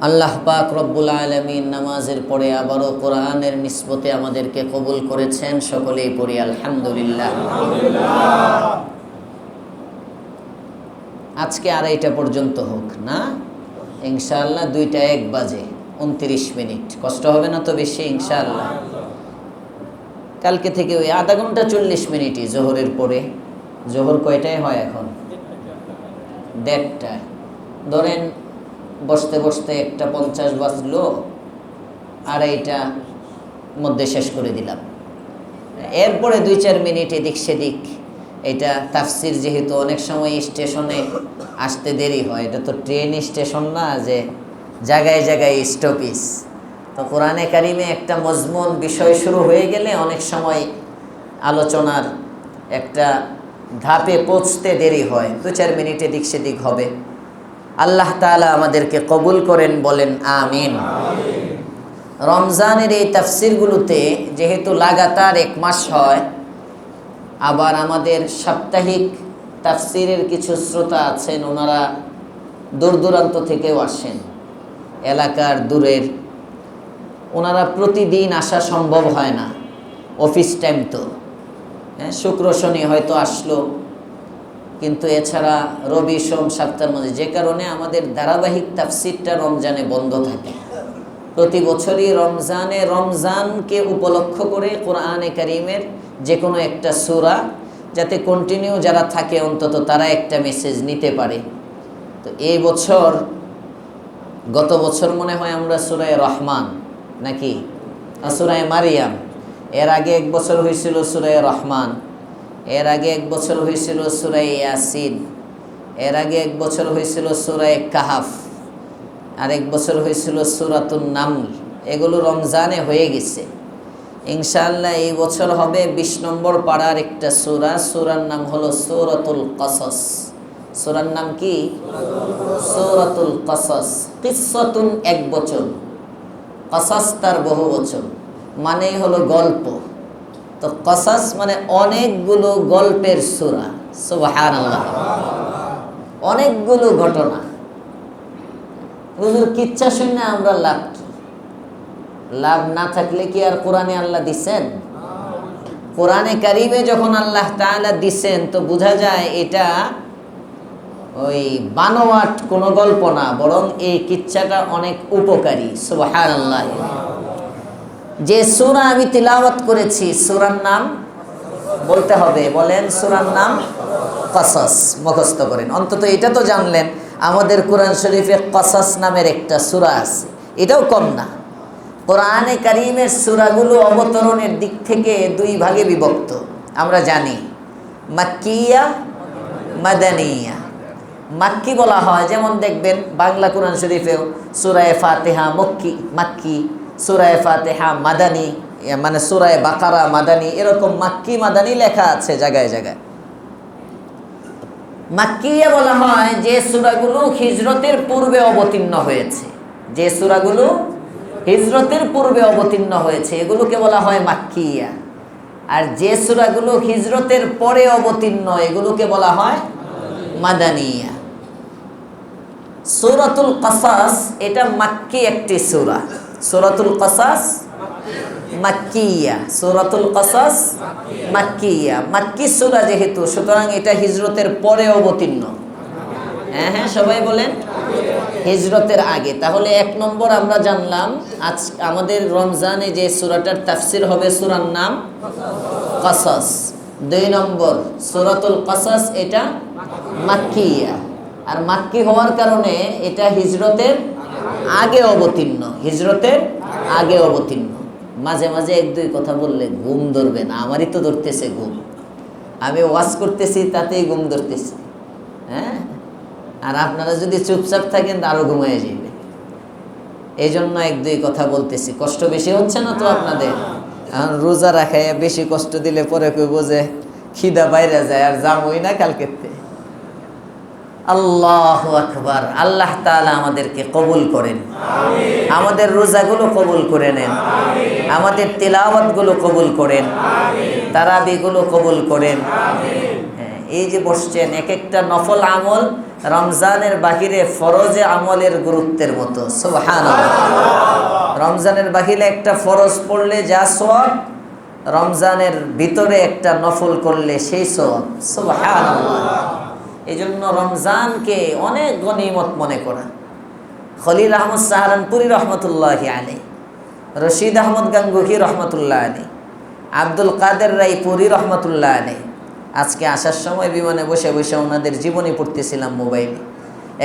আল্লাহ পাক রব্বুল আলামিন নামাজের পরে আবারও কোরআনের নিসবতে আমাদেরকে কবুল করেছেন। সকলেই পড়ি আলহামদুলিল্লাহ। আজকে 2:30 পর্যন্ত হোক না, ইনশাআল্লাহ 2:01 বাজে 29 মিনিট। কষ্ট হবে না তো বেশি ইনশাআল্লাহ। কালকে থেকে ওই আধা ঘন্টা 40 মিনিটই জোহরের পরে। জোহর কয়টায় হয় এখন? 1:30টায়। ধরেন বসতে বসতে 1:50 বাজলো, 2:30টার মধ্যে শেষ করে দিলাম। এরপরে 2-4 মিনিট এদিক সেদিক। এটা তাফসির, যেহেতু অনেক সময় স্টেশনে আসতে দেরি হয়, এটা তো ট্রেন স্টেশন না যে জায়গায় জায়গায় স্টপিস। তো কোরআনে কারিমে একটা মজমুন বিষয় শুরু হয়ে গেলে অনেক সময় আলোচনার একটা ধাপে পৌঁছতে দেরি হয়, 2-4 মিনিট এদিক সেদিক হবে। আল্লাহ তাআলা আমাদেরকে কবুল করেন, বলেন আমিন। রমজানের এই তাফসিরগুলোতে যেহেতু লাগাতার 1 মাস হয়, আবার আমাদের সাপ্তাহিক তাফসিরের কিছু শ্রোতা আছেন, ওনারা দূর দূরান্ত থেকেও আসেন, এলাকার দূরের। ওনারা প্রতিদিন আসা সম্ভব হয় না, অফিস টাইম তো। শুক্র শনি হয়তো আসলো, কিন্তু এছাড়া রবি সোম সপ্তাহের মধ্যে, যে কারণে আমাদের ধারাবাহিক তাফসিরটা রমজানে বন্ধ থাকে। প্রতি বছরই রমজানকে উপলক্ষ করে কোরআনে কারিমের যে কোনো একটা সূরা, যাতে কন্টিনিউ যারা থাকে অন্তত তারা একটা মেসেজ নিতে পারে। তো এই বছর, গত বছর মনে হয় আমরা সূরা রহমান নাকি সূরা মারিয়াম, এর আগে 1 বছর হয়েছিল সূরা রহমান, এর আগে 1 বছর হয়েছিল সূরা ইয়াসিন, এর আগে 1 বছর হয়েছিল সূরা কাহাফ, আর 1 বছর হয়েছিল সূরাতুন নামল। এগুলো রমজানে হয়ে গেছে। ইনশাআল্লাহ এই বছর হবে 20 নম্বর পাড়ার একটা সূরা। সূরার নাম হলো সূরাতুল কসস। সূরার নাম কি? সূরাতুল কসস। কিসসাতুন 1 বচন, কসস তার বহু বচন, মানেই হলো গল্প। তো কসস মানে অনেকগুলো গল্পের সূরা। সুবহানাল্লাহ, অনেকগুলো ঘটনা। হুজুর কিচ্ছা শুনে আমরা লাভ কি? লাভ না থাকলে কি আর কোরআনে আল্লাহ দিছেন? কোরআনে কারিমে যখন আল্লাহ তাআলা দিছেন, তো বোঝা যায় এটা ওই বানোয়াট কোনো গল্প না, বরং এই কিচ্ছাটা অনেক উপকারী। সুবহানাল্লাহ। যে সূরা আমি তিলাওয়াত করেছি, সূরার নাম বলতে হবে, বলেন সূরার নাম কসস। মুখস্থ করেন, অন্তত এটা তো জানলেন আমাদের কোরআন শরীফে কসস নামের একটা সূরা আছে, এটাও কম না। কোরআনে কারিমের সূরাগুলো অবতরণের দিক থেকে 2 ভাগে বিভক্ত, আমরা জানি, মাক্কিয়া, মাদানিয়া। মাক্কি বলা হয়, যেমন দেখবেন বাংলা কোরআন শরীফেও সূরা ফাতিহা মাক্কি, সূরা ফাতিহা মাদানী, মানে সূরা বাকারা মাদানী, এরকম মাক্কি মাদানী লেখা আছে জায়গায় জায়গায়। মাক্কিয়া বলা হয় যে সূরাগুলো হিজরতের পূর্বে অবতীর্ণ হয়েছে, যে সূরাগুলো হিজরতের পূর্বে অবতীর্ণ হয়েছে এগুলোকে বলা হয় মাক্কিয়া। আর যে সূরাগুলো হিজরতের পরে অবতীর্ণ এগুলোকে বলা হয় মাদানিয়া। সূরাতুল কসস এটা মাক্কি একটি সূরা। সূরাতুল কসস মাক্কিয়া, সূরাতুল কসস মাক্কিয়া। মাক্কি সূরা যেহেতু, সুতরাং এটা হিজরতের পরে অবতীর্ণ। হ্যাঁ, সবাই বলেন হিজরতের আগে। তাহলে 1 নম্বর আমরা জানলাম, আজ আমাদের রমজানে যে সূরাটার তাফসির হবে সূরার নাম কসস। 2 নম্বর সূরাতুল কসস এটা মাক্কিয়া, আর মাক্কি হওয়ার কারণে এটা হিজরতের আগে অবতীর্ণ, হিজরতের আগে অবতীর্ণ। মাঝে মাঝে 1-2 কথা বললে ঘুম ধরবে না, আমারই তো ধরতেছে ঘুম। আমি ওয়াজ করতেছি তাতেই ঘুম ধরতেছে, হ্যাঁ। আর আপনারা যদি চুপচাপ থাকেন আরো ঘুমিয়ে যাবে। এই জন্য 1-2 কথা বলতেছি। কষ্ট বেশি হচ্ছে না তো আপনাদের? এখন রোজা রাখায় বেশি কষ্ট দিলে পরে কইব যে খিদা বাইরে যায়, আর যাবই না কালকেতে। আল্লাহু আকবার। আল্লাহ তাআলা আমাদেরকে কবুল করেন, আমাদের রোজাগুলো কবুল করে নেন, আমাদের তিলাওয়াতগুলো কবুল করেন, তারাবিগুলো কবুল করেন। এই যে বসছেন, এক একটা নফল আমল রমজানের বাহিরে ফরজে আমলের গুরুত্বের মতো। সুবহানাল্লাহ। রমজানের বাহিরে একটা ফরজ পড়লে যা সওয়াব, রমজানের ভিতরে একটা নফল করলে সেই সওয়াব। সুবহানাল্লাহ। এই জন্য রমজানকে অনেক গনিমত মনে করা। খলিল আহমদ সাহারানপুরি রহমতুল্লাহি আলাইহি, রশিদ আহমদ গাঙ্গুহি রহমতুল্লাহ আলাইহি, আব্দুল কাদের রায়পুরি রহমতুল্লাহ আলাইহি। আজকে আসার সময় বিমানে বসে বসে ওনাদের জীবনী পড়তেছিলাম মোবাইলে।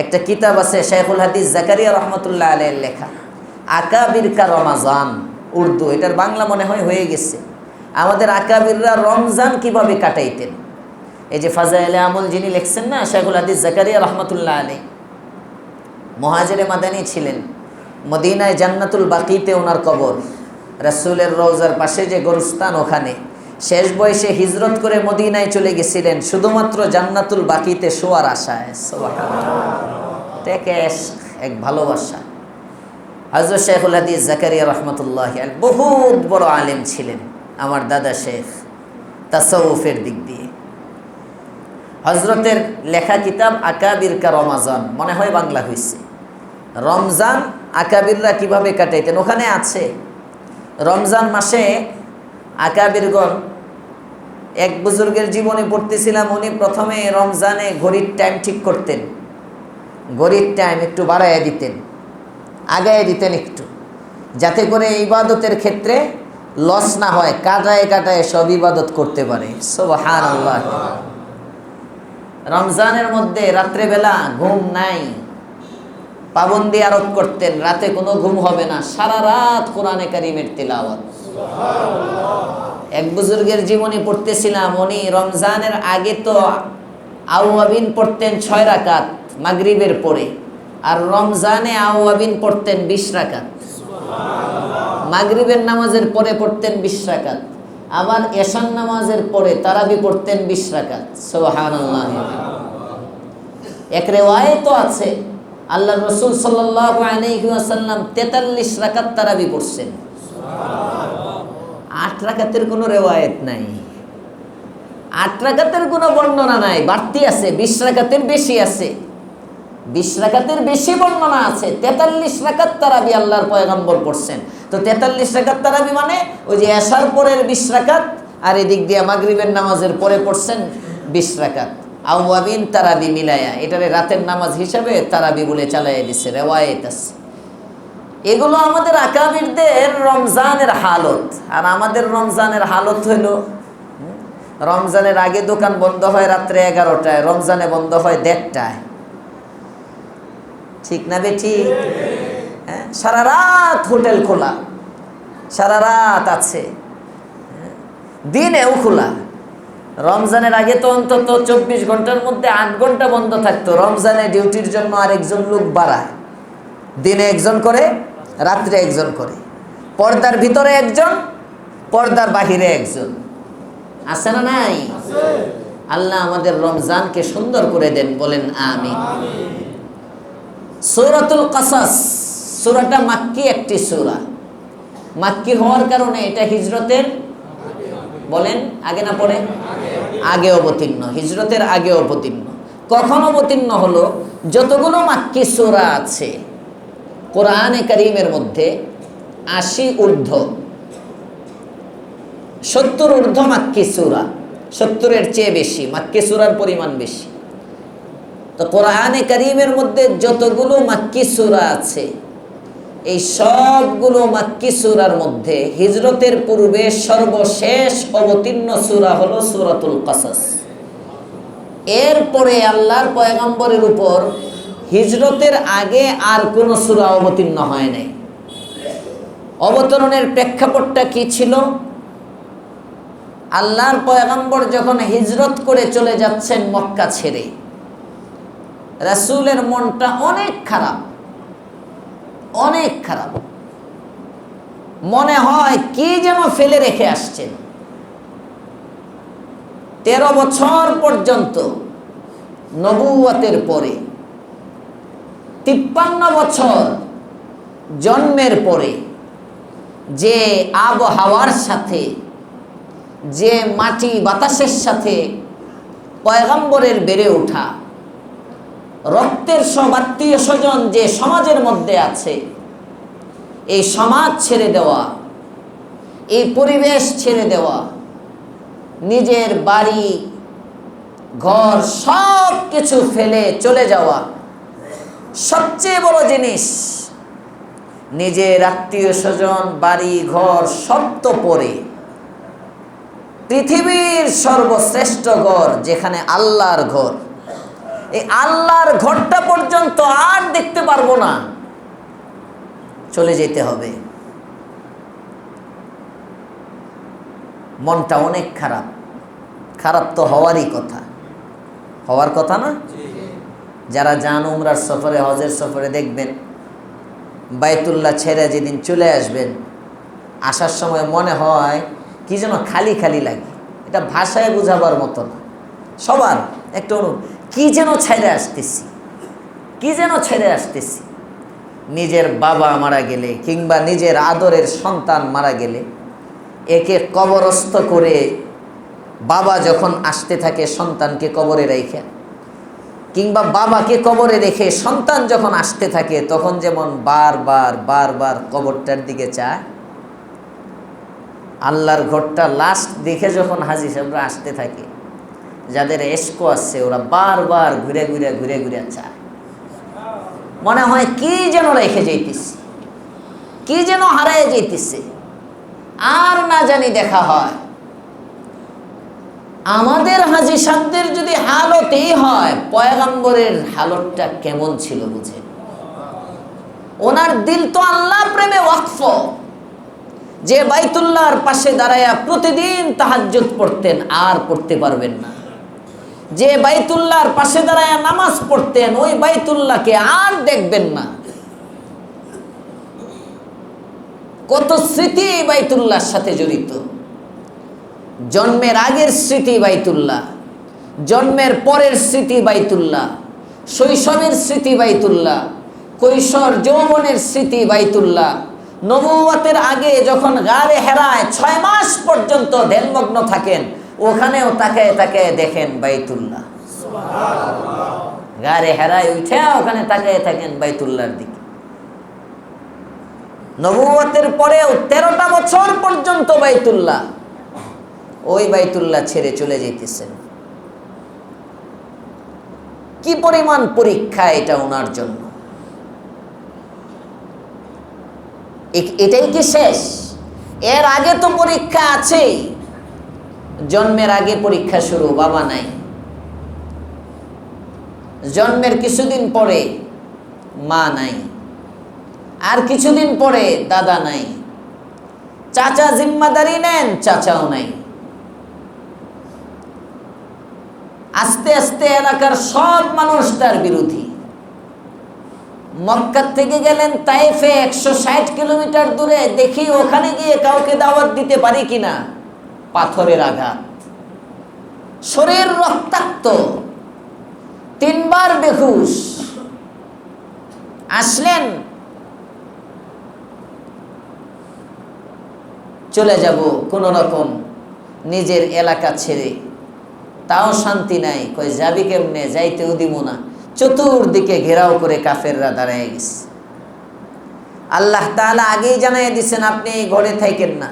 একটা কিতাব আছে শেখুল হাদিস জাকারিয়া রহমতুল্লাহ আলাইহির লেখা, আকাবির কা রমাজান, উর্দু। এটার বাংলা মনে হয় হয়ে গেছে। আমাদের আকাবিররা রমজান কিভাবে কাটাইতেন। এই যে ফাজাইলে আমল যিনি লিখছেন না, শেখুল হাদিস জাকারিয়া রহমতুল্লাহ আলাইহি, মুহাজিরে মাদানী ছিলেন। মদিনায় জান্নাতুল বাকিতে ওনার কবর, রাসূলের রওজার পাশে যে গোরস্থান, ওখানে শেষ বয়সে হিজরত করে মদিনায় চলে গেছিলেন শুধুমাত্র জান্নাতুল বাকিতে শোয়ার আশায়। সুবহানাল্লাহ। এক ভালোবাসা। হযরত শেখুল হাদিস জাকারিয়া রহমতুল্লাহি আলাইহি বহুত বড় আলেম ছিলেন, আমার দাদা শেখ, তাসাউফের দিক দিয়ে। হজরতের লেখা কিতাব আকাবির কা রমাজান, মনে হয় বাংলা হয়েছে। রমজান আকাবিররা কিভাবে কাটাইতেন ওখানে আছে। রমজান মাসে আকাবিরগণ, এক বুজুর্গের জীবনে পড়তেছিলাম, উনি প্রথমে রমজানে ঘড়ির টাইম ঠিক করতেন। ঘড়ির টাইম একটু বাড়াইয়া দিতেন, আগায় দিতেন একটু, যাতে করে ইবাদতের ক্ষেত্রে লস না হয়, কাটায় কাটায় সব ইবাদত করতে পারে। সুবহানাল্লাহ। রমজানের মধ্যে রাত্রেবেলা ঘুম নাই, পাবন্দি আরোপ করতেন, রাতে কোনো ঘুম হবে না, সারা রাত কোরআনে কারিমের তিলাওয়াত। এক বুজুর্গের জীবনী পড়তেছিলাম, উনি রমজানের আগে তো আউয়াবিন পড়তেন 6 রাকাত মাগরিবের পরে, আর রমজানে আউয়াবিন পড়তেন 20 রাকাত। মাগরিবের নামাজের পরে পড়তেন 20 রাকাত, আবার এশার নামাজের পরে তারাবি পড়তেন 20 রাকাত। সুবহানাল্লাহ। এক রিওয়ায়াত আছে আল্লাহ রাসূল সাল্লাল্লাহু আলাইহি ওয়াসাল্লাম 43 রাকাত তারাবি পড়ছেন। 8 রাকাতের কোনো রিওয়ায়াত নাই, 8 রাকাতের কোনো বর্ণনা নাই, বাড়তি আছে, 20 রাকাতের বেশি আছে, 20 রাকাতের বেশি বর্ণনা আছে। 43 রাকাত তারাবি আল্লাহর পয়গম্বর পড়ছেন। তো 43 রাকাত তারাবি মানে ওই যে এশার পরের 20 রাকাত, আর এদিক দিয়ে মাগরিবের নামাজের পরে পড়ছেন 20 রাকাত। আউয়াবিন তারাবি মিলায়া এটারে রাতের নামাজ হিসাবে তারাবি বলে চালাইয়া দিছে, রিওয়ায়াত আছে। এগুলো আমাদের আকাবিরদের রমজানের হালত। আর আমাদের রমজানের হালত হইল, রমজানের আগে দোকান বন্ধ হয় রাত্রে 11টায়, রমজানে বন্ধ হয় 1:30টায়। ঠিক না বেঠি? হ্যাঁ, সারা রাত হোটেল খোলা, সারা রাত আছে, দিনেও খোলা। রমজানের আগে তো অন্তত 24 ঘন্টার মধ্যে 8 ঘন্টা বন্ধ থাকতো। রমজানে ডিউটির জন্য আরেকজন লোক বাড়ায়, দিনে একজন করে, রাত্রে একজন করে, পর্দার ভিতরে একজন, পর্দার বাহিরে একজন। আছে না নাই? আল্লাহ আমাদের রমজানকে সুন্দর করে দেন, বলেন আমিন। সূরাতুল কাসাস, সূরাটা মাক্কি একটি সূরা। মাক্কি হওয়ার কারণে এটা হিজরতের, বলেন আগে না পরে? আগে অবতীর্ণ, হিজরতের আগে অবতীর্ণ। কখন অবতীর্ণ হলো? যতগুলো মাক্কি সূরা আছে কোরআনে কারীমের মধ্যে 80 ঊর্ধ্ব, 70 ঊর্ধ্ব মাক্কি সূরা, 70-এর চেয়ে বেশি মাক্কি সূরার পরিমাণ বেশি। তো কোরআনে কারীমের মধ্যে যতগুলো মাক্কি সূরা আছে, এই সবগুলো মাক্কি সূরার মধ্যে হিজরতের পূর্বে সর্বশেষ অবতীর্ণ সূরা হলো সূরাতুল কাসাস। এরপরে আল্লাহর পয়গম্বরের উপর হিজরতের আগে আর কোন সূরা অবতীর্ণ হয় নাই। অবতরণের প্রেক্ষাপটটা কি ছিল? আল্লাহর পয়গম্বর যখন হিজরত করে চলে যাচ্ছেন মক্কা ছেড়ে, রাসূলের মনটা অনেক খারাপ, অনেক খারাপ। মনে হয় কি যেন ফেলে রেখে আসছেন। 13 বছর পর্যন্ত নবুয়তের পরে, 53 বছর জন্মের পরে, যে আবহাওয়ার সাথে, যে মাটি বাতাসের সাথে পয়গম্বরের বেড়ে ওঠা, রক্তের সব আত্মীয় স্বজন যে সমাজের মধ্যে আছে, এই সমাজ ছেড়ে দেওয়া, এই পরিবেশ ছেড়ে দেওয়া, নিজের বাড়ি ঘর সব কিছু ফেলে চলে যাওয়া, সবচেয়ে বড় জিনিস। নিজের আত্মীয় স্বজন বাড়ি ঘর সব তো পরে, পৃথিবীর সর্বশ্রেষ্ঠ ঘর যেখানে আল্লাহর ঘর, এই আল্লাহর ঘরটা পর্যন্ত আর দেখতে পারবো না, চলে যেতে হবে। মনটা অনেক খারাপ। খারাপ তো হওয়ারই কথা, হওয়ার কথা না? যারা যান উমরার সফরে, হজের সফরে, দেখবেন বাইতুল্লাহ ছেড়ে যেদিন চলে আসবেন, আসার সময় মনে হয় কি যেন খালি খালি লাগে। এটা ভাষায় বোঝাবার মতো না। সবার একটা কি যেন ছেড়ে আসতেছি, কি যেন ছেড়ে আসতেছি। নিজের বাবা মারা গেলে কিংবা নিজের আদরের সন্তান মারা গেলে একে কবরস্থ করে বাবা যখন আসতে থাকে সন্তানকে কবরে রেখে, কিংবা বাবাকে কবরে রেখে সন্তান যখন আসতে থাকে, তখন যেমন বারবার বারবার কবরটার দিকে চায়, আল্লাহর ঘরটা লাস্ট দেখে যখন হাজী সাহেবরা আসতে থাকে, যাদের এশকো আছে ওরা বারবার ঘুরে ঘুরে ঘুরে ঘুরে চায়। মনে হয় কি যেন রেখে যাইতেছি, কি যেন হারায় যাইতেছে, আর না জানি দেখা হয়। আমাদের হাজী সাহেবদের যদি হালত এই হয়, পয়গম্বরের হালতটা কেমন ছিল বুঝেন? ওনার দিল তো আল্লাহ প্রেমে ওয়াকফ, যে বাইতুল্লাহর পাশে দাঁড়ায়া প্রতিদিন তাহাজ্জুদ পড়তেন আর পড়তে পারবেন না, যে বাইতুল্লাহর পাশে দাঁড়ায়া নামাজ পড়তেন ওই বাইতুল্লাহকে আর দেখবেন না। কত স্মৃতি বাইতুল্লাহর সাথে জড়িত। জন্মের আগের স্মৃতি বাইতুল্লাহ, জন্মের পরের স্মৃতি বাইতুল্লাহ, শৈশবের স্মৃতি বাইতুল্লাহ, কৈশোর যৌবনের স্মৃতি বাইতুল্লাহ, নবুয়তের আগে যখন গারে হেরায় 6 মাস পর্যন্ত ধ্যানমগ্ন থাকেন, ওখানেও তাকায় তাকায় দেখেন বাইতুল্লাহ। গারে হেরায় উঠে ওখানে তাকায় থাকেন বাইতুল্লাহর দিকে। নবুয়তের পরেও 13টা বছর পর্যন্ত বাইতুল্লাহ, ওই বাইতুল্লাহ ছেড়ে চলে যেতেছেন। কি পরিমাণ পরীক্ষা এটা ওনার জন্য। এটাই কি শেষ? এর আগে তো পরীক্ষা আছেই। জন্মের আগে পরীক্ষা শুরু, বাবা নাই। জন্মের কিছুদিন পরে মা নাই, আর কিছুদিন পরে দাদা নাই, চাচা জিম্মাদারি নেন, চাচাও নাই। আস্তে আস্তে এলাকার সব মানুষ তার বিরোধী। মক্কা থেকে গেলেন তায়েফে 160 কিলোমিটার দূরে, দেখি ওখানে গিয়ে কাউকে দাওয়াত দিতে পারি কিনা। পাথরের আঘাত, শরীর রক্তাক্ত, 3 বার বেহুশ। আসলেন, চলে যাব কোন রকম নিজের এলাকা ছেড়ে, তাও শান্তি নাই। কই যাবি কেমনে? যাইতেও দিব না। চতুর্দিকে ঘেরাও করে কাফেররা দাঁড়ায় গেছে। আল্লাহ তাআলা আগেই জানাই দিয়েছেন আপনি এই ঘরে থাকেন না।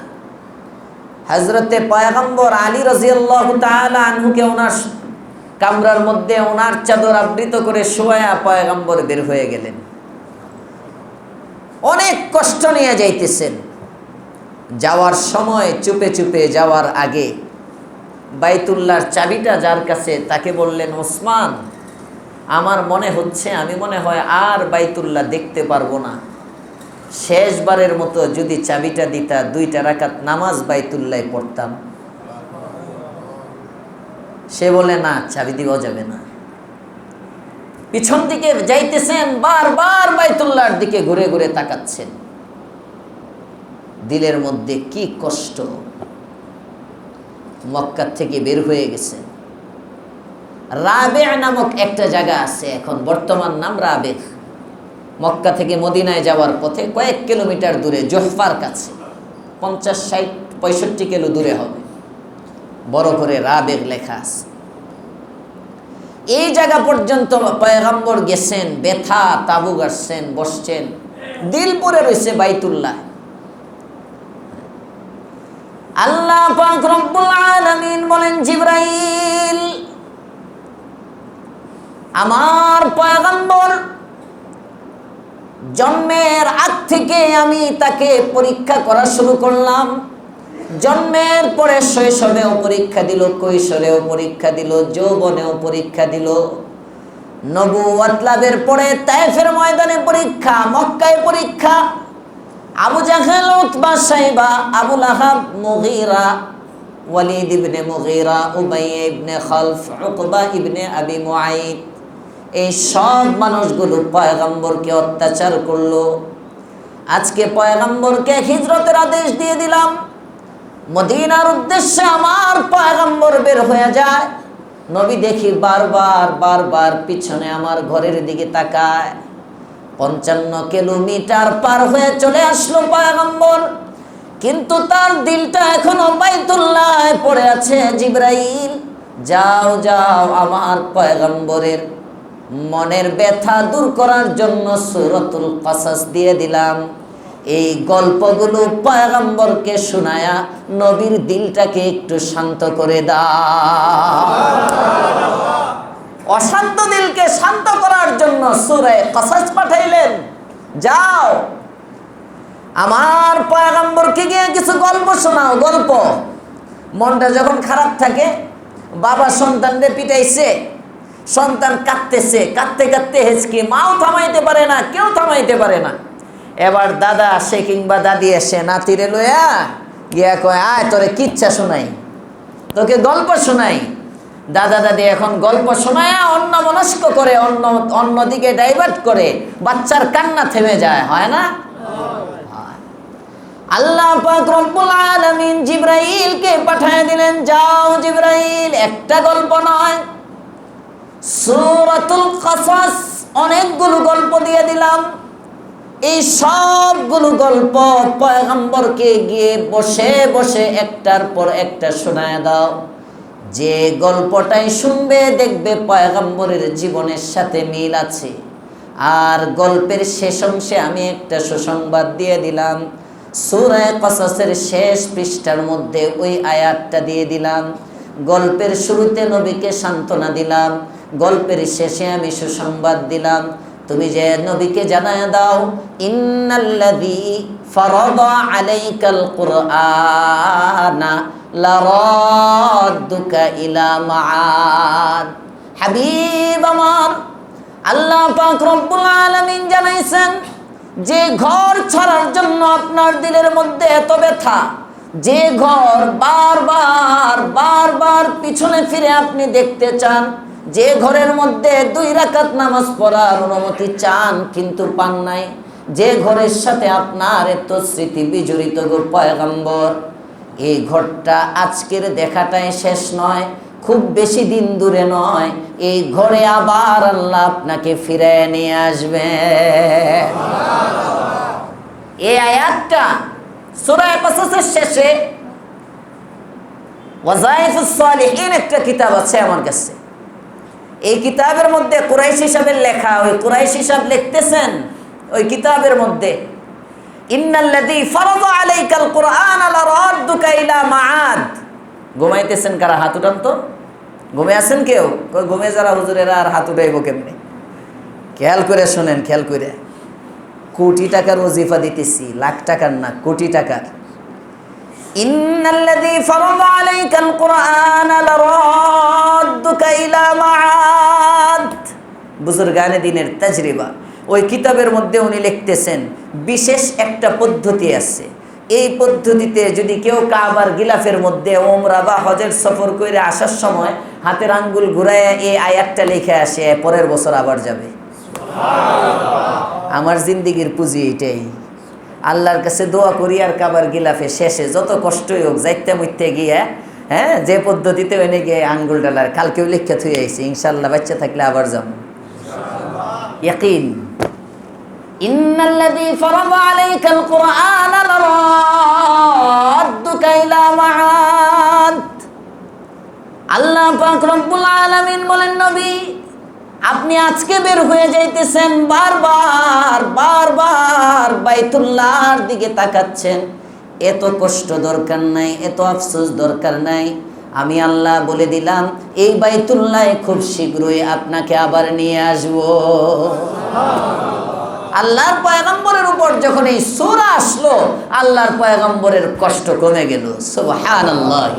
হযরতে পয়গম্বর আলী রাদিয়াল্লাহু তাআলা আনহুকে ওনার কামরার মধ্যে ওনার চাদর আবৃত করে শোয়া পয়গম্বর বের হয়ে গেলেন। অনেক কষ্ট নিয়ে যাইতেছেন। যাওয়ার সময় চুপে চুপে যাওয়ার আগে বাইতুল্লাহর চাবিটা যার কাছে তাকে বললেন, ওসমান, আমার মনে হচ্ছে আমি মনে হয় আর বাইতুল্লাহ দেখতে পারবো না। শেষবারের মতো যদি চাবিটা দিতা 2টা রাকাত নামাজ বাইতুল্লাহ পড়তাম। সে বলে, না, চাবি দেওয়া যাবে না। পিছন দিকে যাইতেছেন, বারবার বাইতুল্লাহর দিকে ঘুরে ঘুরে তাকাচ্ছেন। দিলের মধ্যে কি কষ্ট। মক্কা থেকে বের হয়ে গেছে। রাবে' নামক একটা জায়গা আছে, এখন বর্তমান নাম রাবে'। মক্কা থেকে মদিনায় যাওয়ার পথে কয়েক কিলোমিটার দূরে, জোহফার কাছে, 50, 60, 65 কিলো দূরে হবে। বড় করে রাবে' লেখা আছে। এই জায়গা পর্যন্ত পয়গম্বর গেছেন, ব্যথা তাবু গাড়ছেন, বসছেন, দিল পরে রয়েছে বাইতুল্লাহ। আল্লাহ পাক রব্বুল আলামিন বলেন, জিবরাইল, আমার পয়গম্বর জন্মের আগ থেকে আমি তাকে পরীক্ষা করা শুরু করলাম। জন্মের পরে শৈশবেও পরীক্ষা দিল, কৈশোরেও পরীক্ষা দিল, যৌবনেও পরীক্ষা দিল। নবুয়ত লাভের পরে তায়েফের ময়দানে পরীক্ষা, মক্কায় পরীক্ষা। আবু জাহেল, উতবা, সাইবা, আবু লাহাব, মুগীরা, ওয়ালিদ ইবনে মুগীরা, উমাইয়া ইবনে খালফ, উকবা ইবনে আবি মুআইদ, এই সব মানুষগুলো পয়গম্বরকে অত্যাচার করলো। আজকে পয়গম্বরকে হিজরতের আদেশ দিয়ে দিলাম, মদিনার উদ্দেশ্যে আমার পয়গম্বর বের হয়ে যায়। নবী দেখি বারবার বারবার পিছনে আমার ঘরের দিকে তাকায়। 55 কিলোমিটার পার হয়ে চলে আসলো পয়গম্বর, কিন্তু তার দিলটা এখনো বাইতুল্লাহে পড়ে আছে। জিবরাইল, যাও যাও, আমার পয়গম্বরের মনের ব্যথা দূর করার জন্য সূরাতুল কাসাস দিয়ে দিলাম। এই গল্পগুলো পয়গম্বরকে শোনায়া নবীর দিলটাকে একটু শান্ত করে দাও। অশান্ত দিলকে শান্ত করার জন্য সূরা কাসাস পাঠাইলেন। যাও, আমার পয়গম্বরকে গিয়ে কিছু গল্প শোনাও। গল্প, মনটা যখন খারাপ থাকে, বাবা সন্তানকে পিটাইছে, সন্তান কাঁদতেছে, কাঁদতে কাঁদতে হেঁচকি, মাও থামাইতে পারে না, কেউ থামাইতে পারে না। এবার দাদা আসে কিংবা দাদি এসে নাতিরে লইয়া গিয়া কয়, আয় তোরে কিচ্ছা শোনাই, তোকে গল্প শোনাই। দাদা দাদি এখন গল্প শোনায় অন্য মনস্ক করে, অন্যদিকে ডাইভার্ট করে, বাচ্চার কান্না থেমে যায়, হয় না? আল্লাহ পাক রব্বুল আলামিন জিবরাইলকে পাঠিয়ে দিলেন, যাও জিবরাইল, একটা গল্প নয়, সূরাতুল কাসাস অনেকগুলো গল্প দিয়ে দিলাম। এই সবগুলো গল্প পয়গম্বরকে গিয়ে বসে বসে একটার পর একটা শোনায় দাও। যে গল্পটাই শুনবে দেখবে পয়গম্বরের জীবনের সাথে মিল আছে। আর গল্পের শেষ অংশে আমি একটা সুসংবাদ দিয়ে দিলাম, সূরা কাসাসের শেষ পৃষ্ঠার মধ্যে ওই আয়াতটা দিয়ে দিলাম। গল্পের শুরুতে নবীকে সান্ত্বনা দিলাম, গল্পের শেষে আমি সুসংবাদ দিলাম, তুমি যে নবীকে জানায় দাও, ইন্নাল্লাযী ফারাদা আলাইকাল কুরআনা লারাদ্দুকা ইলা মাআদ। হাবিব আমার, আল্লাহ পাক রব্বুল আলামিন জানাইছেন, যে ঘর ছাড়ার জন্য আপনার দিলের মধ্যে এত ব্যথা, যে ঘর বারবার বারবার পিছনে ফিরে আপনি দেখতে চান, যে ঘরের মধ্যে 2 রাকাত নামাজ পড়ার অনুমতি চান কিন্তু পান নাই, যে ঘরের সাথে আপনার এত স্মৃতি বিজড়িত গো পয়গম্বর, এই ঘরটা আজকের দেখাটাই শেষ নয়, খুব বেশি দিন দূরে নয়, এই ঘরে আবার আল্লাহ আপনাকে ফিরে নিয়ে আসবে। এই আয়াতটা সূরা কাসাসের শেষে, ওয়াজাইফুস সালিহিন একটা কিতাব আছে আমার কাছে, এই কিতাবের মধ্যে কুরাইশ হিসাবের লেখা, ওই কুরাইশ হিসাব লিখতেছেন ওই কিতাবের মধ্যে, ইন্নাল্লাযী ফারাদা আলাইকাল কুরআনা লারাদ্দুকা ইলা মাআদ। ঘুমাইতেছেন কারা? হাত উঠান তো। ঘুমে আছেন কেউ? ঘুমে যারা হুজুরেরা আর হাত উঠাইব কেমনে? খেয়াল করে শোনেন, খেয়াল করে। কোটি টাকার ওজিফা দিতেছি, লাখ টাকার না, কোটি টাকার। ইন্নাল্লাযী ফারাদা আলাইকাল কুরআনা লারাদ্দুকা ইলা মাআদ। বুজুর্গানে দ্বীনের তাজরিবা, ওই কিতাবের মধ্যে উনি লিখতেছেন, বিশেষ একটা পদ্ধতি আছে, এই পদ্ধতিতে যদি কেউ কাবার গিলাফের মধ্যে ওমরা বা হজের সফর করে আসার সময় হাতের আঙ্গুল ঘুরায় এই আয়াতটা লিখে আসে, পরের বছর আবার যাবে। আমার জিন্দিগির পুঁজি এটাই। আল্লাহর কাছে দোয়া করি আর কাবার গিলাফে শেষে যত কষ্টই হোক যাইতে মুইতে গিয়ে, হ্যাঁ, যে পদ্ধতিতে এনে গিয়ে আঙ্গুল ডালার কালকেও লিখে থুয়ে আইছি, ইনশাল্লাহ বাচ্চা থাকলে আবার যাব। ইয়াকিন। ইন্নাল্লাযী ফারাদা আলাইকাল কুরআনা লারাদ্দুকা ইলা মাআদ। আল্লাহ পাক রব্বুল আলামিন বলেন, নবী আপনি আজকে বের হয়ে যাইতেছেন, বারবার বারবার বাইতুল্লাহর দিকে তাকাচ্ছেন, এত কষ্ট দরকার নাই, এত আফসোস দরকার নাই। আমি আল্লাহ বলে দিলাম এই বাইতুল্লাহ খুব শীঘ্রই আপনাকে আবার নিয়ে আসব। আল্লাহর পয়গম্বরের উপর যখন এই সূরা আসলো, আল্লাহর পয়গম্বরের কষ্ট কমে গেল। সুবহানাল্লাহ।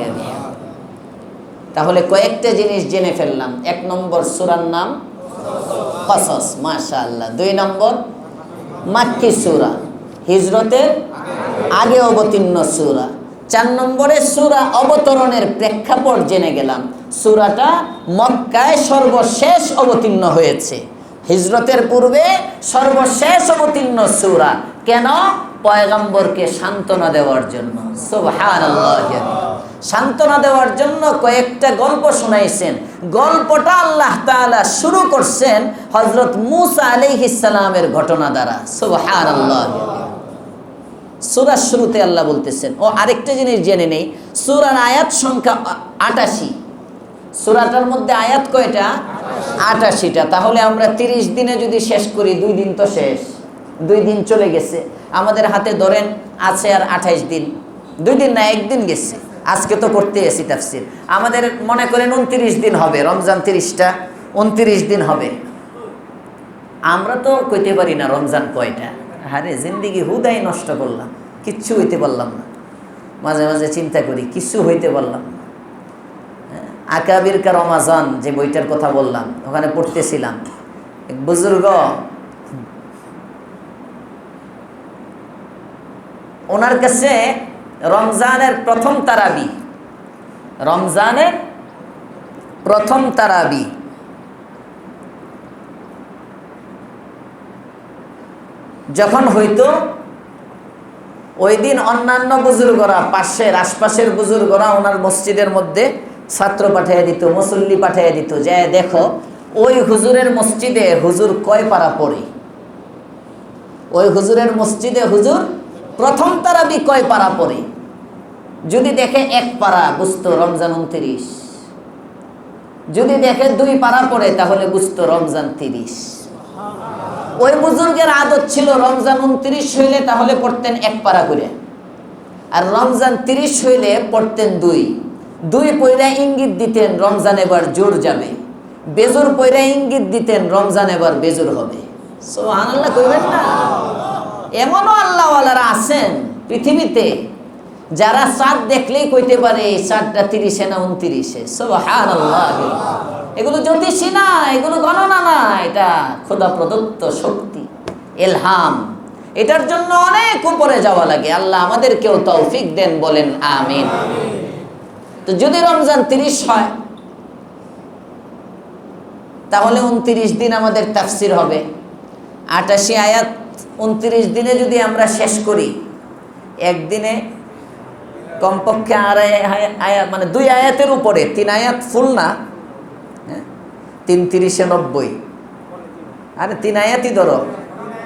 তাহলে কয়েকটা জিনিস জেনে ফেললাম। 1 নম্বর সূরার নাম কসস, মাশাআল্লাহ। 2 নম্বর মাক্কি সূরা, হিজরতের আগে অবতীর্ণ সূরা। 4 নম্বরে সূরা অবতরণের প্রেক্ষাপট জেনে গেলাম। সূরাটা মক্কায় সর্বশেষ অবতীর্ণ হয়েছে, হিজরতের পূর্বে সর্বশেষ অবতীর্ণ সূরা। কেন? পয়গম্বরকে সান্ত্বনা দেওয়ার জন্য। সুবহানাল্লাহ। সান্ত্বনা দেওয়ার জন্য কয়েকটা গল্প শোনাইছেন। গল্পটা আল্লাহ তাআলা শুরু করছেন হযরত মূসা আলাইহিস সালামের ঘটনা দ্বারা। সুবহানাল্লাহ। সূরার শুরুতে আল্লাহ বলতেছেন। ও আরেকটা জিনিস জেনে নেই, সূরার আয়াত সংখ্যা 88। সূরাটার মধ্যে আয়াত কয়টা? 88টা। তাহলে আমরা 30 দিনে যদি শেষ করি, 2 দিন তো শেষ, 2 দিন চলে গেছে। আমাদের হাতে ধরেন আছে আর 28 দিন, 2 দিন না 1 দিন গেছে। আজকে তো করতে এসি তাফসীর। আমাদের মনে করেন 29 দিন হবে, রমজান 30টা, 29 দিন হবে। আমরা তো কইতে পারি না রমজান কয়টা। আরে জিন্দিগি হুদাই নষ্ট করলাম, কিচ্ছু হইতে পারলাম না। মাঝে মাঝে চিন্তা করি, কিচ্ছু হইতে পারলাম না। আকাবির কা রমাজান যে বইটার কথা বললাম, ওখানে পড়তেছিলাম, এক বুজুর্গ ওনার কাছে রমজানের প্রথম তারাবি, রমজানের প্রথম তারাবি যখন হইতো, ওই দিন অন্যান্য বুজুর্গরা, পাশের আশপাশের বুজুর্গরা ওনার মসজিদের মধ্যে ছাত্র পাঠিয়ে দিত, মুসল্লি পাঠিয়ে দিত, যে দেখো ওই হুজুরের মসজিদে হুজুর কয় পারা পড়ে, ওই হুজুরের মসজিদে হুজুর প্রথম তারাবি কয় পারা পড়ে। যদি দেখে 1 পারা, বুঝতো রমজান 29। যদি দেখে 2 পারা পড়ে, তাহলে বুঝতো রমজান 30। ওই বুজুর্গের আদত ছিল রমজান 29 হইলে তাহলে পড়তেন 1 পারা করে, আর রমজান 30 হইলে পড়তেন 2 পয়রা ইঙ্গিত দিতেন রমজান এবার জোর যাবে, বেজোর পয়রা ইঙ্গিত দিতেন রমজান এবার বেজোর হবে। সুবহানাল্লাহ কইবেন না? এমনও আল্লাহওয়ালারা আছেন পৃথিবীতে যারা চাঁদ দেখলেই কইতে পারে এই চাঁদটা 30 না 29। সুবহানাল্লাহ। এগুলো জ্যোতিষী না, এগুলো গণনা না, এটা খোদা প্রদত্ত শক্তি, ইলহাম। এটার জন্য অনেক উপরে যাওয়া লাগে। আল্লাহ আমাদেরকেও তৌফিক দেন, বলেন আমিন। তো যদি রমজান 30 হয়, তাহলে 29 দিন আমাদের তাফসীর হবে। 88 আয়াত 29 দিনে যদি আমরা শেষ করি, একদিনে কমপক্ষে আয়াত, মানে 2 আয়াতের উপরে, 3 আয়াত ফুল না, 3 × 30 = 90। আরে 3 আয়াতই ধরো,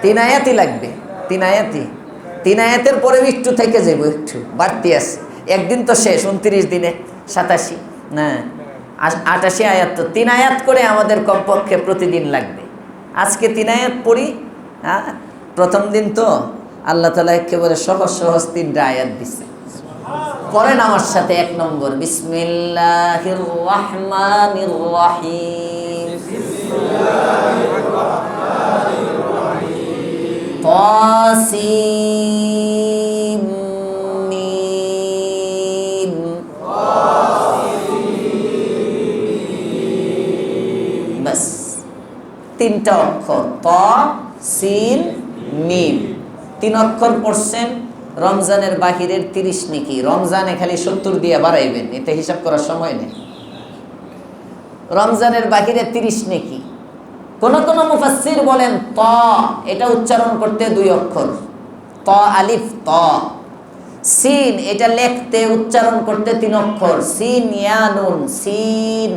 3 আয়াতই লাগবে, 3 আয়াতই। 3 আয়াতের পরে একটু থেকে যাবো, একটু বাড়তি আছে। একদিন তো শেষ, 29 দিনে 87 না 88 আয়াত, তো 3 আয়াত করে আমাদের কমপক্ষে প্রতিদিন লাগবে। আজকে 3 আয়াত পড়ি। প্রথম দিন তো আল্লাহ তাআলা একেবারে সহজ সহজ 3টা আয়াত দিচ্ছে। পড়েন আমার সাথে। 1 নম্বর, বিসমিল্লাহির রহমানির রহিম। তাসিম মিম। বাস 3টা অক্ষর, ত সিন মিম। 3 অক্ষর পড়ছেন। রমজানের বাহিরের 30 নেকি, রমজানে খালি 70 দিয়ে বাড়াইবেন, এতে হিসাব করার সময় নেই। রমজানের বাহিরে 30 নেকি। কোন কোন মুফাসসির বলেন ত, এটা উচ্চারণ করতে 2 অক্ষর, ত আলিফ ত। সিন, এটা লিখতে উচ্চারণ করতে 3 অক্ষর, সিন ইয়া নুন সিন।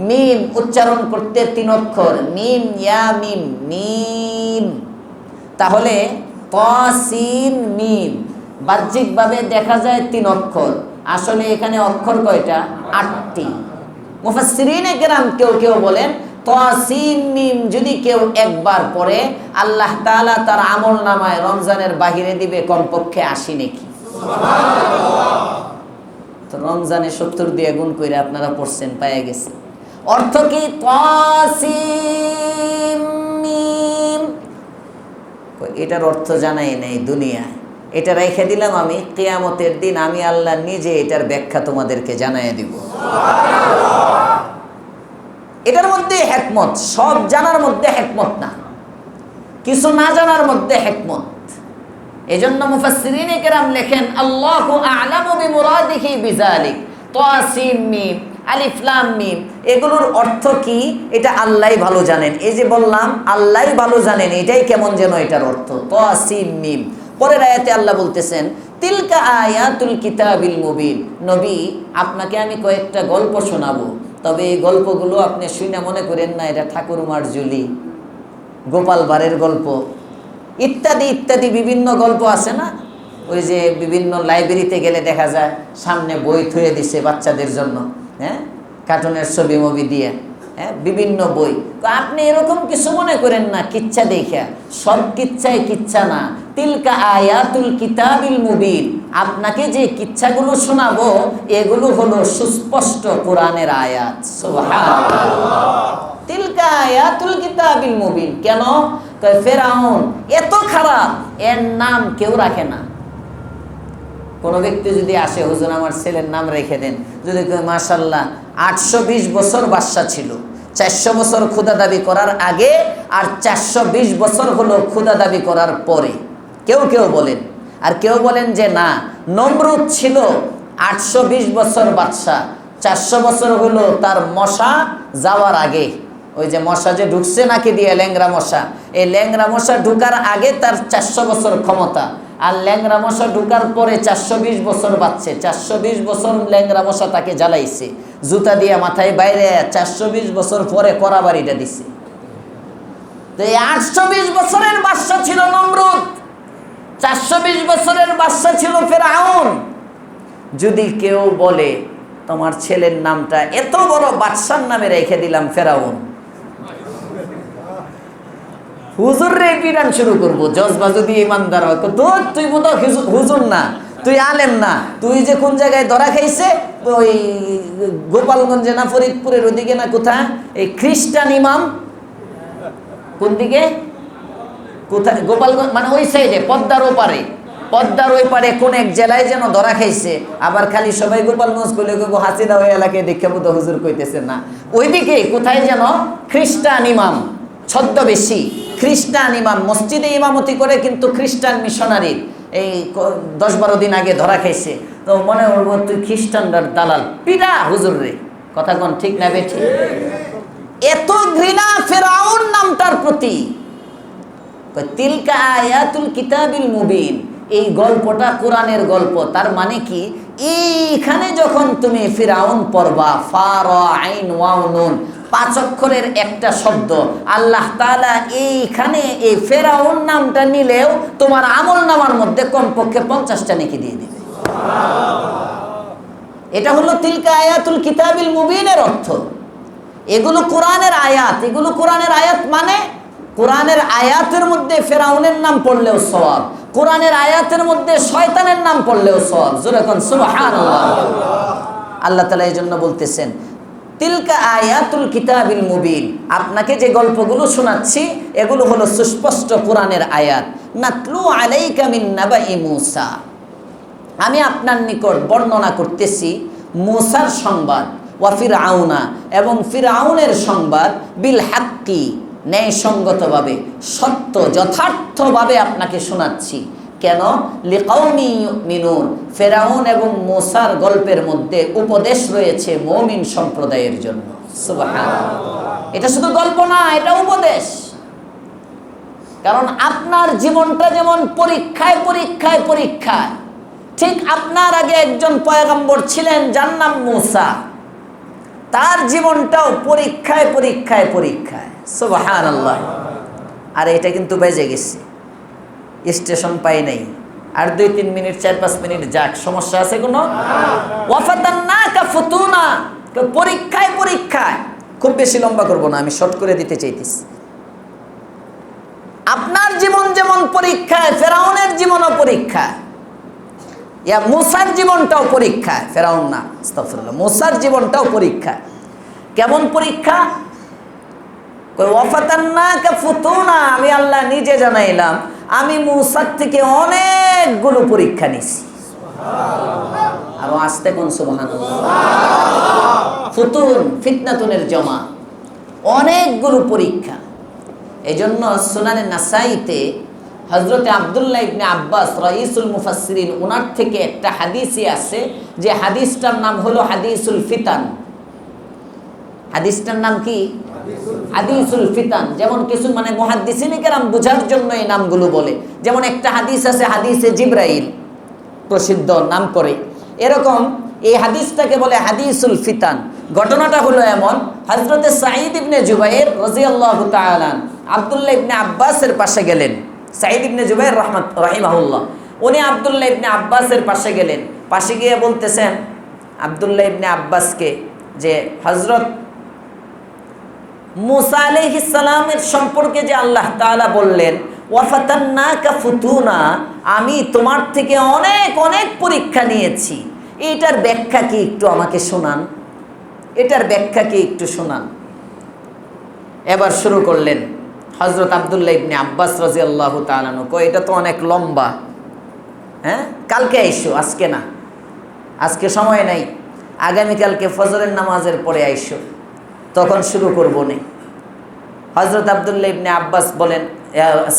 মিম, উচ্চারণ করতে 3 অক্ষর, মিম ইয়া মিম মিম। তাহলে ত সিন মিম, বাহ্যিকভাবে দেখা যায় 3 অক্ষর, আসলে এখানে অক্ষর কয়টা? 8টি। মুফাসসিরিনে কেরাম কেউ কেউ বলেন তাসিম মিম যদি কেউ একবার পড়ে আল্লাহ তাআলা তার আমলনামায় রমজানের বাহিরে দিবে কমপক্ষে 80 নেকি। তো রমজানে 70 দিয়ে গুণ কইরা আপনারা পড়ছেন, পাইয়া গেছে। অর্থ কি? তাসিম মিম, এটার অর্থ জানাই নাই দুনিয়ায়, এটা রেখে দিলাম আমি, কিয়ামতের দিন আমি আল্লাহ নিজে এটার ব্যাখ্যা তোমাদেরকে জানাইয়া দিব। এটার মধ্যে হিকমত, সব জানার মধ্যে হিকমত না, কিছু না জানার মধ্যে হিকমত। এজন্য মুফাসসিরিনে কেরাম লেখেন আল্লাহু আ'লামু বিমুরাদিহি বিযালিক। তাসিম মিম, আলিফ লাম মিম, এগুলোর অর্থ কি এটা আল্লাহই ভালো জানেন। এই যে বললাম আল্লাহই ভালো জানেন, এটাই কেমন যেন এটার অর্থ তাসিম মিম। পরের আয়াতে আল্লাহ বলতেছেন তিলকা আয়াতুল কিতাবিল মুবিন। নবী, আপনাকে আমি কয়েকটা গল্প শোনাবো, তবে এই গল্পগুলো আপনি শুনে মনে করেন না এটা ঠাকুরমার ঝুলি, গোপাল ভাঁড়ের গল্প ইত্যাদি ইত্যাদি বিভিন্ন গল্প আছে না, ওই যে বিভিন্ন লাইব্রেরিতে গেলে দেখা যায় সামনে বই থুয়ে দিছে বাচ্চাদের জন্য, হ্যাঁ, কার্টুনের ছবি মবি দিয়ে, হ্যাঁ, বিভিন্ন বই। তো আপনি এরকম কিছু মনে করেন না কিচ্ছা দেখা, সব কিচ্ছাই কিচ্ছা না। তিলকা আয়াতুল কিতাবিল মুবিন, আপনাকে যে কিচ্ছাগুলো শোনাবো এগুলো হলো সুস্পষ্ট কোরআনের আয়াত। সুবহানাল্লাহ। তিলকা আয়াতুল কিতাবিল মুবিন। কেন? কয় ফেরাউন এত খারাপ, এর নাম কেউ রাখে না। কোনো ব্যক্তি যদি আসে, হুজুর আমার ছেলের নাম রেখে দেন, যদি কয় মাশাআল্লাহ 820 বছর বাদশা ছিল, 400 বছর ক্ষুধা দাবি করার আগে আর 420 বছর হলো ক্ষুধা দাবি করার পরে, কেউ কেউ বলেন। আর কেউ বলেন যে না, নমরুদ ছিল 820 বছর বাদশা, 400 বছর হলো তার মশা যাওয়ার আগে। ওই যে মশা যে ঢুকছে নাকি দিয়ে, ল্যাংরা মশা, এই ল্যাংরা মশা ঢুকার আগে তার 400 বছর ক্ষমতা, আর ল্যাংরা মশা ঢুকার পরে 420 বছর বাঁচছে। 420 বছর ল্যাংরা মশা তাকে জ্বালাইছে, জুতা দিয়ে মাথায় বাইরে 420 বছর পরে কড়াবাড়িটা দিছে। তো এই 820 বছরের বাদশা ছিল নমরুদ, 420 বছরের বাদশা ছিল ফেরাউন। যদি কেউ বলে তোমার ছেলের নামটা এত বড় বাদশার নামে রেখে দিলাম ফেরাউন, হুজুর রে পিরান শুরু করবো। জজবা যদি ইমানদার হয়, তোর তুই বোধ হুজুর না, তুই আলেম না, তুই যে কোন জায়গায় ধরা খাইছে, ওই গোপালগঞ্জে না ফরিদপুরের ওদিকে না কোথায়, এই খ্রিস্টান ইমাম, কোন দিকে, কোথায় গোপালগঞ্জ মানে ওই সাইডে পদ্মার ওপারে, পদ্মার ওই পারে কোন এক জেলায় যেন ধরা খাইছে। আবার খালি সবাই গোপালগঞ্জ করলে হাসিনা ওই এলাকায় দেখে বোধ হুজুর কইতেছে না, ওইদিকে কোথায় যেন খ্রিস্টান ইমাম, ছদ্মবেশী খ্রিস্টান ইমাম মসজিদে ইমামতি করে, কিন্তু খ্রিস্টান মিশনারি এই 10-12 দিন আগে ধরা খাইছে। তো মনে করবো তুই খ্রিস্টানদের দালাল, পিটা হুজুর রে। কথা কোন ঠিক না বেঠিক? এত ঘৃণা ফেরাউন নামটার প্রতি। তিলকা আয়াতুল কিতাবিল মুবিন, এই গল্পটা কোরআনের গল্প। তার মানে কি, এইখানে যখন তুমি ফিরাউন পড়বা, ফা রা আইন ওয়াও নুন, 5 অক্ষরের একটা শব্দ, আল্লাহ তাআলা এইখানে এই ফেরাউন নামটা নিলেও তোমার আমল নামার মধ্যে কমপক্ষে 50টা নেকি দিয়ে দিবে। এটা হলো তিলকা আয়াতুল কিতাবিল মুবিনের অর্থ। এগুলো কোরআনের আয়াত, এগুলো কোরআনের আয়াত মানে কোরআনের আয়াতের মধ্যে ফেরাউনের নাম পড়লেও সওয়াব, কোরআনের আয়াতের মধ্যে শয়তানের নাম পড়লেও সওয়াব। জোরে কোন সুবহানাল্লাহ। আল্লাহ তাআলা এই জন্য বলতেছেন তিলকা আয়াতুল কিতাবিল মুবিন, আপনাকে যে গল্পগুলো শোনাচ্ছি এগুলো হলো সুস্পষ্ট কোরআনের আয়াত। নাতলু আলাইকা মিন নাবাই মূসা, আমি আপনার নিকট বর্ণনা করতেছি মূসার সংবাদ, ওয়া ফিরআউনা, এবং ফিরআউনের সংবাদ, বিল হাক্কি, ন্যায়সঙ্গতভাবে, সত্য যথার্থভাবে আপনাকে শোনাচ্ছি। কেন? লিকাউমি ইউমিনুন, ফেরাউন এবং মূসার গল্পের মধ্যে উপদেশ রয়েছে মুমিন সম্প্রদায়ের জন্য। সুবহানাল্লাহ। এটা শুধু গল্প না, এটা উপদেশ। কারণ আপনার জীবনটা যেমন পরীক্ষায় পরীক্ষায় পরীক্ষায়, ঠিক আপনার আগে একজন পয়গম্বর ছিলেন যার নাম মূসা, তার জীবনটাও পরীক্ষায় পরীক্ষায় পরীক্ষায়। সুবহানাল্লাহ। আর এটা কিন্তু বেজে গেছে, স্টেশন পাই নাই, আর 2-3 মিনিট 4-5 মিনিট যাক, সমস্যা আছে কোনো? ওয়াফাতান্নাকা ফুতুনা, তো পরীক্ষায় পরীক্ষায়, খুব বেশি লম্বা করব না, আমি শর্ট করে দিতে চাইতেছি। আপনার জীবন যেমন পরীক্ষায়, ফেরাউনের জীবনও পরীক্ষা, ইয়া মুসার জীবনটাও পরীক্ষা। ফেরাউন না, আস্তাগফিরুল্লাহ, মুসার জীবনটাও পরীক্ষা। কেমন পরীক্ষা? ওয়াফাতান্নাকা ফুতুনা, আমি আল্লাহ নিজে জানাইলাম, আমি মুসার থেকে অনেকগুলো পরীক্ষা নিছি। আরো আসতে কোন সুবহানাল্লাহ। ফুতুন, ফিতনাতুনের জমা, অনেকগুলো পরীক্ষা। এই জন্য সুনানে নাসাইতে হযরতে আব্দুল্লাহ ইবনে আব্বাস রাইসুল মুফাসসিরিন, ওনার থেকে একটা হাদিসই আছে, যে হাদিসটার নাম হলো হাদিসুল ফিতান। হাদিসটার নাম কি? হাদিসুল ফিতান। যেমন কিছু মানে মুহাদ্দিসিনে কেরাম বোঝার জন্য এই নামগুলো বলে। যেমন একটা হাদিস আছে হাদিসে জিবরাইল, প্রসিদ্ধ নাম করে, এরকম এই হাদিসটাকে বলে হাদিসুল ফিতান। ঘটনাটা হলো এমন, হযরতে সাঈদ ইবনে জুবাইর রাদিয়াল্লাহু তাআলা আব্দুল্লাহ ইবনে আব্বাসের পাশে গেলেন। সাঈদ ইবনে জুবাইর রাহিমাহুল্লাহ, উনি আব্দুল্লাহ ইবনে আব্বাসের পাশে গেলেন। পাশে গিয়ে বলতেছেন আব্দুল্লাহ ইবনে আব্বাসকে যে হযরত মুসা আলাইহিস সালামের সম্পর্কে যে আল্লাহ তাআলা বললেন ওয়াফাতান্নাকা ফুতুনা, আমি তোমার থেকে অনেক অনেক পরীক্ষা নিয়েছি, এটার ব্যাখ্যা কি একটু আমাকে শোনান, এটার ব্যাখ্যা কি একটু শোনান। এবার শুরু করলেন হযরত আব্দুল্লাহ ইবনে আব্বাস রাদিয়াল্লাহু তাআলা আনহু, কই এটা তো অনেক লম্বা, হ্যাঁ কালকে আইসো, আজকে না, আজকে সময় নাই, আগামীকালকে ফজরের নামাজের পরে আইসো, তখন শুরু করবো নে। হযরত আব্দুল্লাহ ইবনে আব্বাস বলেন,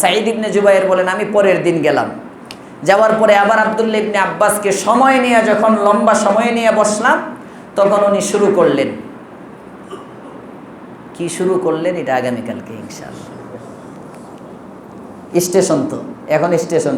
সাঈদ ইবনে জুবাইর বলেন, আমি পরের দিন গেলাম। যাওয়ার পরে আবার আব্দুল্লাহ ইবনে আব্বাসকে সময় নিয়ে, যখন লম্বা সময় নিয়ে বসলাম, তখন উনি শুরু করলেন। কি শুরু করলেন এটা আগামীকালকে ইনশাআল্লাহ। স্টেশন তো এখন, স্টেশন